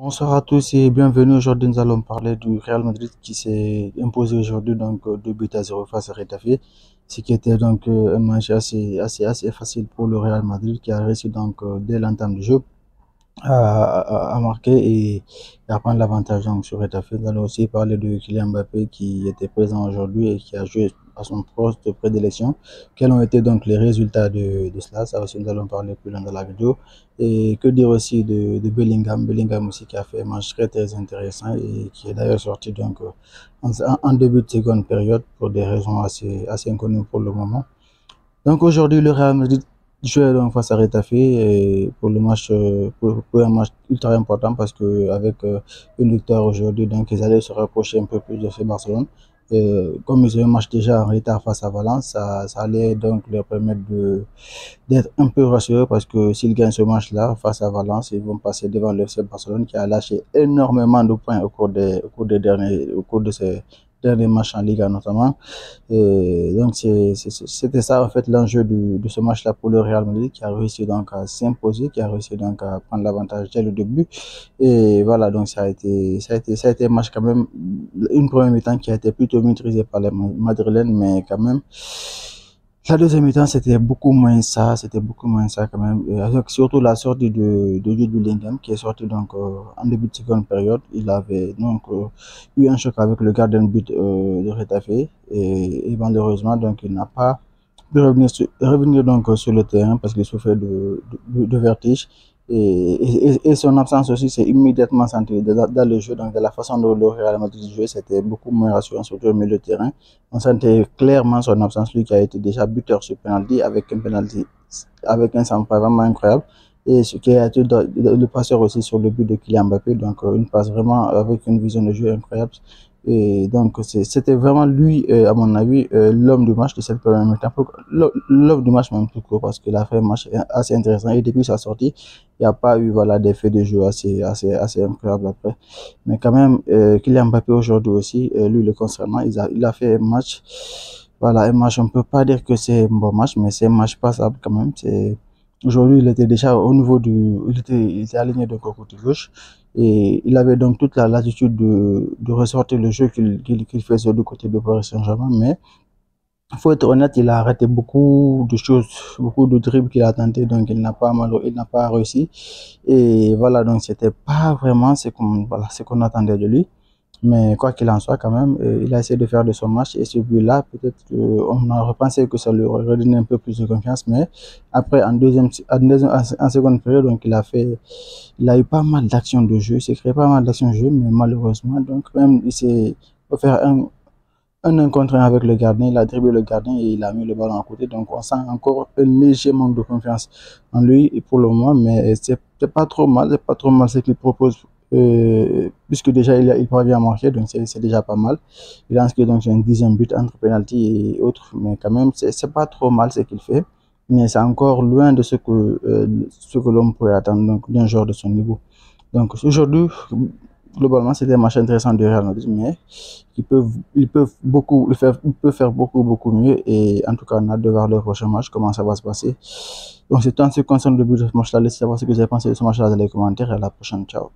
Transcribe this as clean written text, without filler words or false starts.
Bonsoir à tous et bienvenue. Aujourd'hui, nous allons parler du Real Madrid qui s'est imposé aujourd'hui 2 buts à 0 face à Retafe, ce qui était donc un match assez facile pour le Real Madrid qui a réussi donc dès l'entame du jeu à marquer et à prendre l'avantage donc sur Retafe. Nous allons aussi parler de Kylian Mbappé qui était présent aujourd'hui et qui a joué à son poste de prédilection. Quels ont été donc les résultats de cela? Ça aussi, nous allons parler plus loin dans la vidéo. Et que dire aussi de Bellingham? Bellingham aussi qui a fait un match très intéressant et qui est d'ailleurs sorti donc en début de seconde période pour des raisons assez inconnues pour le moment. Donc aujourd'hui, le Real Madrid jouait donc face à Retafe et pour le match, pour un match ultra important parce que avec une victoire aujourd'hui, donc ils allaient se rapprocher un peu plus de ce Barcelone. Comme ils ont un match déjà en retard face à Valence, ça allait donc leur permettre d'être un peu rassurés parce que s'ils gagnent ce match-là face à Valence, ils vont passer devant le FC Barcelone qui a lâché énormément de points au cours de ces derniers matchs en Liga notamment. Et donc c'était ça en fait l'enjeu de ce match-là pour le Real Madrid qui a réussi donc à s'imposer, qui a réussi donc à prendre l'avantage dès le début. Et voilà, donc ça a été un match quand même, une première mi-temps qui a été plutôt maîtrisée par les Madrilènes, mais quand même la deuxième mi-temps, c'était beaucoup moins ça quand même. Et avec surtout la sortie de Jude Bellingham qui est sorti donc en début de seconde période. Il avait donc eu un choc avec le gardien de but de Retafe et malheureusement donc il n'a pas pu revenir donc sur le terrain parce qu'il souffrait de vertige. Et son absence aussi s'est immédiatement sentie dans le jeu, donc de la façon dont le Real Madrid jouait, c'était beaucoup moins rassurant, surtout au milieu de terrain. On sentait clairement son absence, lui qui a été déjà buteur sur penalty avec un penalty, avec un sang vraiment incroyable. Et ce qui a été le passeur aussi sur le but de Kylian Mbappé, donc une passe vraiment avec une vision de jeu incroyable. Et donc c'était vraiment lui, à mon avis, l'homme du match de cette première mi-temps, l'homme du match même tout court parce qu'il a fait un match assez intéressant et depuis sa sortie, il n'y a pas eu voilà d'effet de jeu assez incroyable après. Mais quand même, Kylian Mbappé aujourd'hui aussi, lui le concernant, il a fait un match, voilà, un match, on peut pas dire que c'est un bon match, mais c'est un match passable quand même. Aujourd'hui, il était déjà au niveau il était aligné de côté gauche et il avait donc toute la latitude de ressortir le jeu qu'il faisait du côté de Paris Saint-Germain, mais il faut être honnête, il a arrêté beaucoup de choses, beaucoup de dribbles qu'il a tenté, donc il n'a pas réussi. Et voilà, donc c'était pas vraiment ce qu'on attendait de lui. Mais quoi qu'il en soit, quand même, il a essayé de faire de son match et ce but-là, peut-être qu'on aurait pensé que ça lui aurait redonné un peu plus de confiance, mais après, en seconde période, donc il a eu pas mal d'actions de jeu, il s'est créé pas mal d'actions de jeu, mais malheureusement, donc même il s'est offert un contre un avec le gardien, il a dribblé le gardien et il a mis le ballon à côté. Donc on sent encore un léger manque de confiance en lui pour le moment, mais c'est pas trop mal, c'est pas trop mal ce qu'il propose. Puisque déjà il parvient à marquer, donc c'est déjà pas mal. Il a inscrit donc un 10e but entre penalty et autres, mais quand même c'est pas trop mal ce qu'il fait, mais c'est encore loin de ce que l'homme pourrait attendre donc d'un joueur de son niveau. Donc aujourd'hui, globalement, c'était un match intéressant de Real Madrid, mais ils peuvent faire beaucoup mieux. Et en tout cas, on a hâte de voir le prochain match, comment ça va se passer. Donc, c'est tout en ce qui concerne le but de ce match-là. Laissez savoir ce que vous avez pensé de ce match-là dans les commentaires et à la prochaine. Ciao.